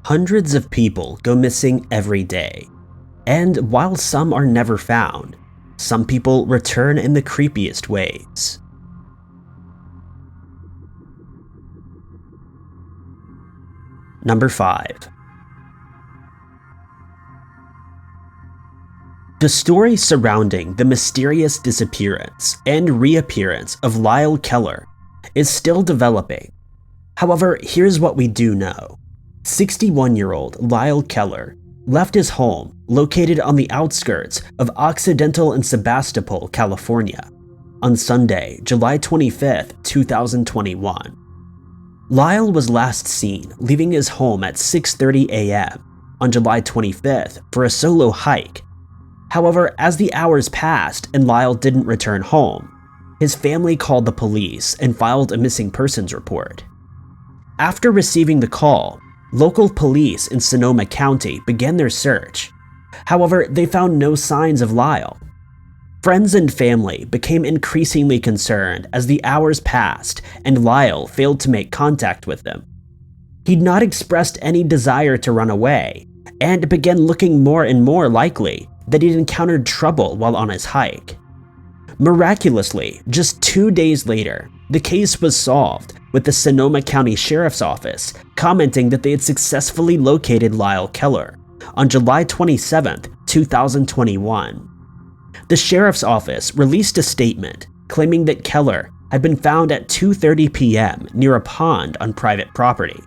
Hundreds of people go missing every day, and while some are never found, some people return in the creepiest ways. Number 5. The story surrounding the mysterious disappearance and reappearance of Lyle Keller is still developing. However, here's what we do know. 61-year-old Lyle Keller left his home located on the outskirts of Occidental and Sebastopol, California, on Sunday, July 25, 2021. Lyle was last seen leaving his home at 6:30 a.m. on July 25th for a solo hike. However, as the hours passed and Lyle didn't return home, his family called the police and filed a missing persons report. After receiving the call, local police in Sonoma County began their search. However, they found no signs of Lyle. Friends and family became increasingly concerned as the hours passed and Lyle failed to make contact with them. He'd not expressed any desire to run away, and began looking more and more likely that he'd encountered trouble while on his hike. Miraculously, just 2 days later, the case was solved, with the Sonoma County Sheriff's Office commenting that they had successfully located Lyle Keller on July 27, 2021. The Sheriff's Office released a statement claiming that Keller had been found at 2:30 p.m. near a pond on private property.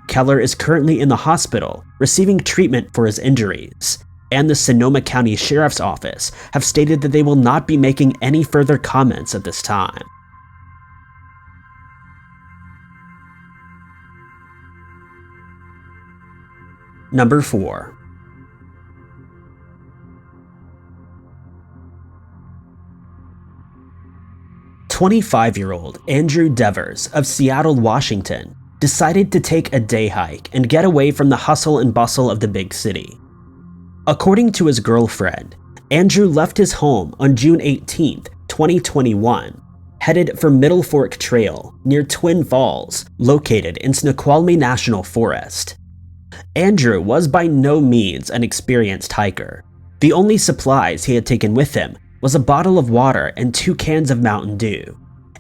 Keller is currently in the hospital receiving treatment for his injuries, and the Sonoma County Sheriff's Office have stated that they will not be making any further comments at this time. Number 4. "25-year-old Andrew Devers of Seattle, Washington, decided to take a day hike and get away from the hustle and bustle of the big city. According to his girlfriend, Andrew left his home on June 18, 2021, headed for Middle Fork Trail near Twin Falls, located in Snoqualmie National Forest. Andrew was by no means an experienced hiker. The only supplies he had taken with him was a bottle of water and 2 cans of Mountain Dew,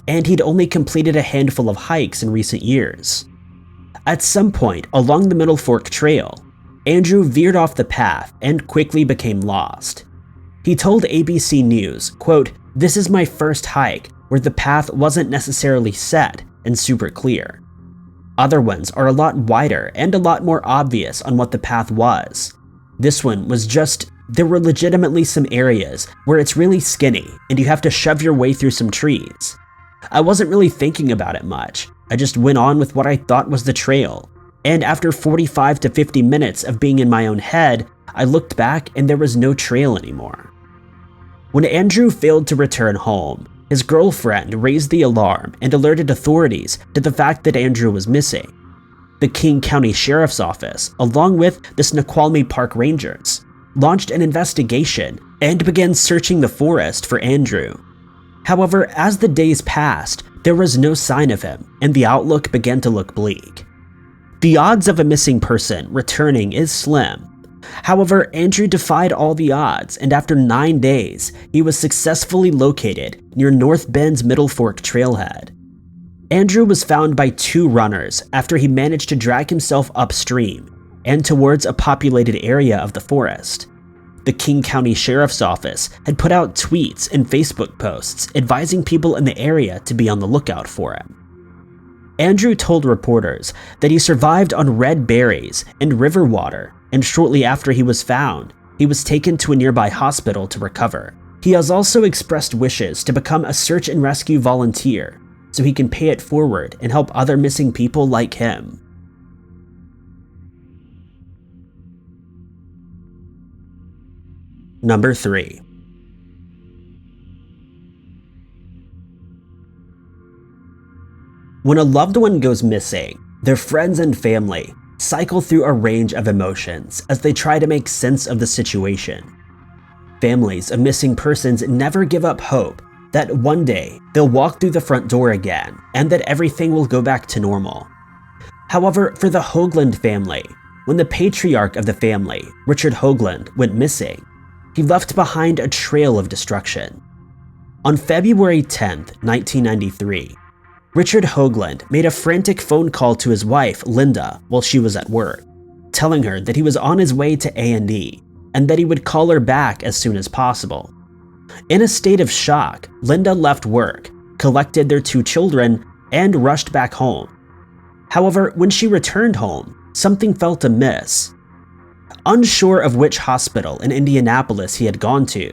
and he'd only completed a handful of hikes in recent years. At some point along the Middle Fork Trail, Andrew veered off the path and quickly became lost. He told ABC News, quote, "This is my first hike where the path wasn't necessarily set and super clear. Other ones are a lot wider and a lot more obvious on what the path was. This one was just, there were legitimately some areas where it's really skinny and you have to shove your way through some trees. I wasn't really thinking about it much. I just went on with what I thought was the trail. And after 45 to 50 minutes of being in my own head, I looked back and there was no trail anymore." When Andrew failed to return home, his girlfriend raised the alarm and alerted authorities to the fact that Andrew was missing. The King County Sheriff's Office, along with the Snoqualmie Park Rangers, launched an investigation and began searching the forest for Andrew. However, as the days passed, there was no sign of him, and the outlook began to look bleak. The odds of a missing person returning is slim. However, Andrew defied all the odds, and after 9 days, he was successfully located near North Bend's Middle Fork trailhead. Andrew was found by 2 runners after he managed to drag himself upstream and towards a populated area of the forest. The King County Sheriff's Office had put out tweets and Facebook posts advising people in the area to be on the lookout for him. Andrew told reporters that he survived on red berries and river water, and shortly after he was found, he was taken to a nearby hospital to recover. He has also expressed wishes to become a search and rescue volunteer, so he can pay it forward and help other missing people like him. Number 3. When a loved one goes missing, their friends and family cycle through a range of emotions as they try to make sense of the situation. Families of missing persons never give up hope that one day they'll walk through the front door again and that everything will go back to normal. However, for the Hoagland family, when the patriarch of the family, Richard Hoagland, went missing, he left behind a trail of destruction. On February 10, 1993, Richard Hoagland made a frantic phone call to his wife, Linda, while she was at work, telling her that he was on his way to A&E and that he would call her back as soon as possible. In a state of shock, Linda left work, collected their 2 children, and rushed back home. However, when she returned home, something felt amiss. Unsure of which hospital in Indianapolis he had gone to,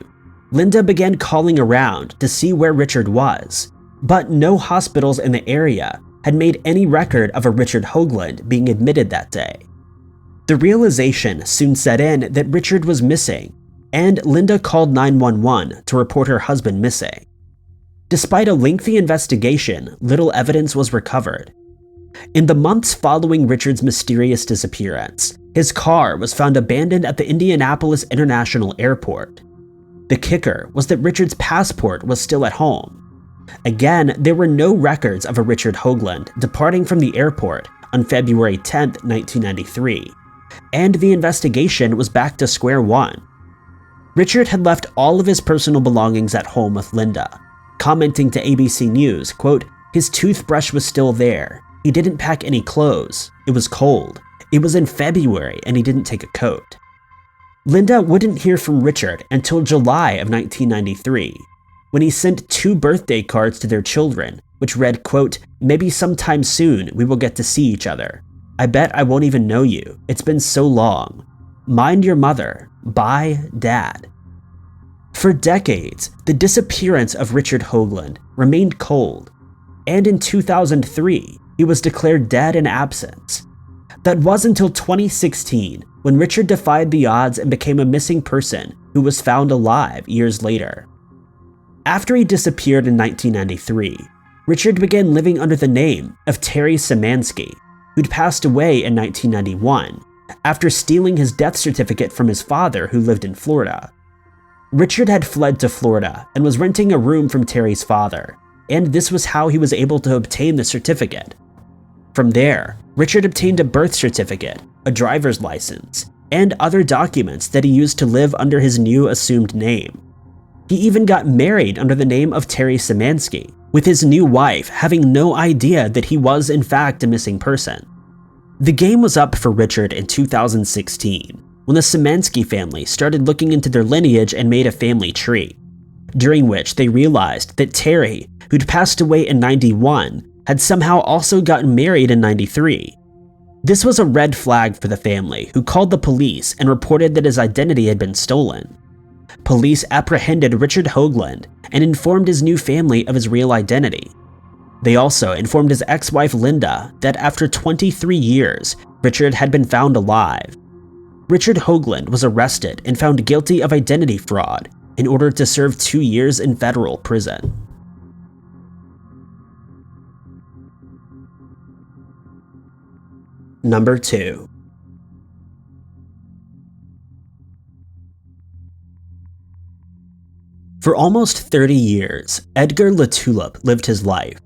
Linda began calling around to see where Richard was, but no hospitals in the area had made any record of a Richard Hoagland being admitted that day. The realization soon set in that Richard was missing, and Linda called 911 to report her husband missing. Despite a lengthy investigation, little evidence was recovered. In the months following Richard's mysterious disappearance, his car was found abandoned at the Indianapolis International Airport. The kicker was that Richard's passport was still at home. Again, there were no records of a Richard Hoagland departing from the airport on February 10, 1993, and the investigation was back to square one. Richard had left all of his personal belongings at home with Linda, commenting to ABC News, quote, "His toothbrush was still there. He didn't pack any clothes. It was cold. It was in February and he didn't take a coat." Linda wouldn't hear from Richard until July of 1993, when he sent 2 birthday cards to their children, which read, quote, "Maybe sometime soon we will get to see each other. I bet I won't even know you. It's been so long. Mind your mother. Bye, Dad." For decades, the disappearance of Richard Hoagland remained cold, and in 2003, he was declared dead in absence. That was until 2016, when Richard defied the odds and became a missing person who was found alive years later. After he disappeared in 1993, Richard began living under the name of Terry Szymanski, who'd passed away in 1991 after stealing his death certificate from his father, who lived in Florida. Richard had fled to Florida and was renting a room from Terry's father, and this was how he was able to obtain the certificate. From there, Richard obtained a birth certificate, a driver's license, and other documents that he used to live under his new assumed name. He even got married under the name of Terry Szymanski, with his new wife having no idea that he was in fact a missing person. The game was up for Richard in 2016, when the Szymanski family started looking into their lineage and made a family tree, during which they realized that Terry, who'd passed away in 91, had somehow also gotten married in 93. This was a red flag for the family, who called the police and reported that his identity had been stolen. Police apprehended Richard Hoagland and informed his new family of his real identity. They also informed his ex-wife Linda that after 23 years, Richard had been found alive. Richard Hoagland was arrested and found guilty of identity fraud in order to serve 2 years in federal prison. Number 2. For almost 30 years, Edgar Latulip lived his life,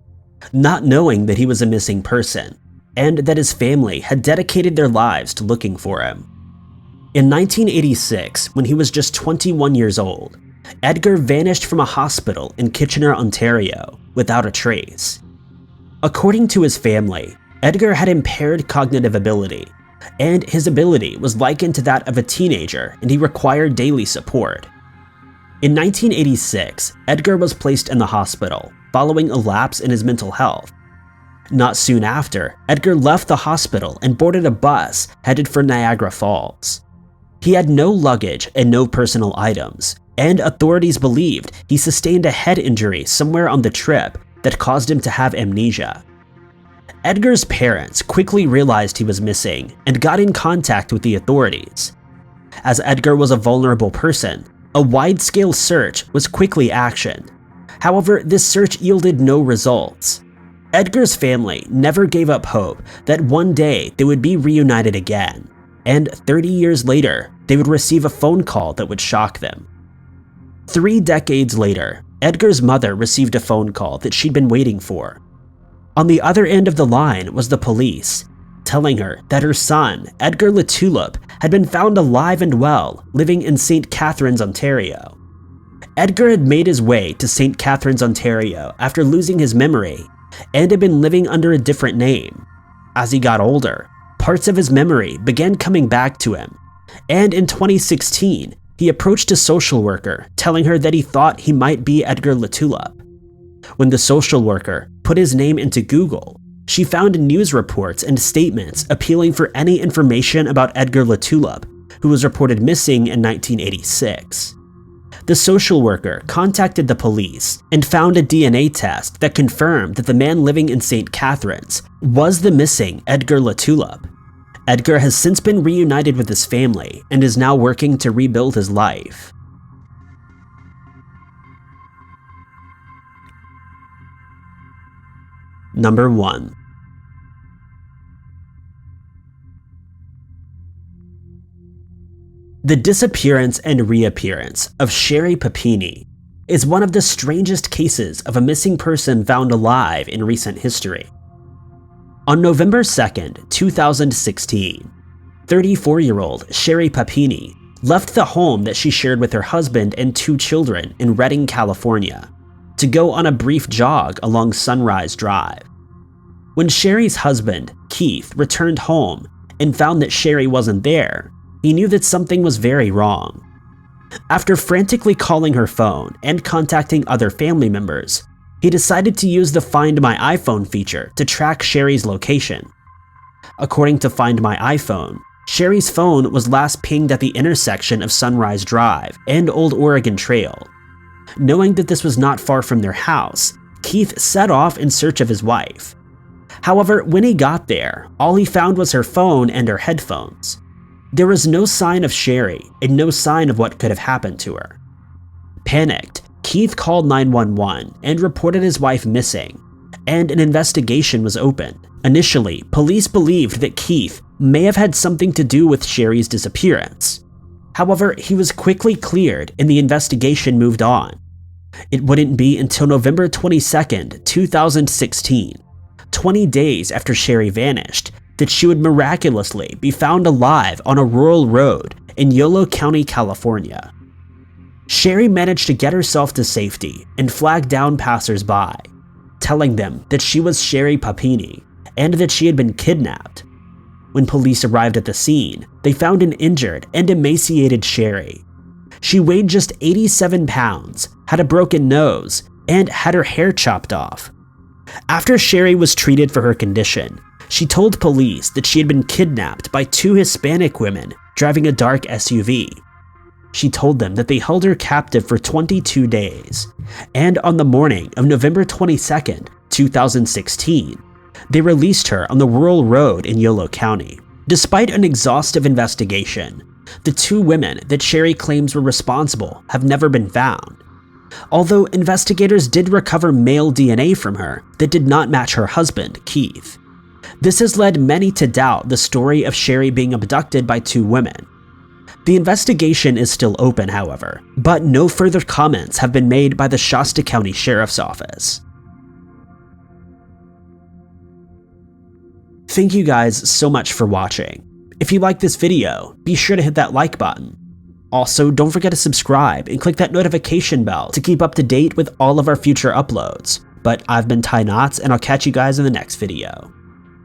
not knowing that he was a missing person, and that his family had dedicated their lives to looking for him. In 1986, when he was just 21 years old, Edgar vanished from a hospital in Kitchener, Ontario, without a trace. According to his family, Edgar had impaired cognitive ability, and his ability was likened to that of a teenager, and he required daily support. In 1986, Edgar was placed in the hospital, following a lapse in his mental health. Not soon after, Edgar left the hospital and boarded a bus headed for Niagara Falls. He had no luggage and no personal items, and authorities believed he sustained a head injury somewhere on the trip that caused him to have amnesia. Edgar's parents quickly realized he was missing and got in contact with the authorities. As Edgar was a vulnerable person, a wide-scale search was quickly actioned. However, this search yielded no results. Edgar's family never gave up hope that one day they would be reunited again, and 30 years later, they would receive a phone call that would shock them. 3 decades later, Edgar's mother received a phone call that she'd been waiting for. On the other end of the line was the police, telling her that her son, Edgar Latulip, had been found alive and well, living in St. Catharines, Ontario. Edgar had made his way to St. Catharines, Ontario after losing his memory, and had been living under a different name. As he got older, parts of his memory began coming back to him, and in 2016, he approached a social worker, telling her that he thought he might be Edgar Latulip. When the social worker put his name into Google, she found news reports and statements appealing for any information about Edgar Latulip, who was reported missing in 1986. The social worker contacted the police and found a DNA test that confirmed that the man living in St. Catharines was the missing Edgar Latulip. Edgar has since been reunited with his family and is now working to rebuild his life. Number 1. The disappearance and reappearance of Sherry Papini is one of the strangest cases of a missing person found alive in recent history. On November 2nd, 2016, 34-year-old Sherry Papini left the home that she shared with her husband and 2 children in Redding, California, to go on a brief jog along Sunrise Drive. When Sherry's husband, Keith, returned home and found that Sherry wasn't there, he knew that something was very wrong. After frantically calling her phone and contacting other family members, he decided to use the Find My iPhone feature to track Sherry's location. According to Find My iPhone, Sherry's phone was last pinged at the intersection of Sunrise Drive and Old Oregon Trail. Knowing that this was not far from their house, Keith set off in search of his wife. However, when he got there, all he found was her phone and her headphones. There was no sign of Sherry and no sign of what could have happened to her. Panicked, Keith called 911 and reported his wife missing, and an investigation was opened. Initially, police believed that Keith may have had something to do with Sherry's disappearance. However, he was quickly cleared and the investigation moved on. It wouldn't be until November 22nd, 2016, 20 days after Sherry vanished, that she would miraculously be found alive on a rural road in Yolo County, California. Sherry managed to get herself to safety and flag down passers-by, telling them that she was Sherry Papini and that she had been kidnapped. When police arrived at the scene, they found an injured and emaciated Sherry. She weighed just 87 pounds, had a broken nose, and had her hair chopped off. After Sherry was treated for her condition, she told police that she had been kidnapped by 2 Hispanic women driving a dark SUV. She told them that they held her captive for 22 days, and on the morning of November 22nd, 2016, they released her on the rural road in Yolo County. Despite an exhaustive investigation, the 2 women that Sherry claims were responsible have never been found. Although investigators did recover male DNA from her that did not match her husband, Keith. This has led many to doubt the story of Sherry being abducted by 2 women. The investigation is still open, however, but no further comments have been made by the Shasta County Sheriff's Office. Thank you guys so much for watching. If you liked this video, be sure to hit that like button. Also, don't forget to subscribe and click that notification bell to keep up to date with all of our future uploads. But I've been Ty Knotts, and I'll catch you guys in the next video.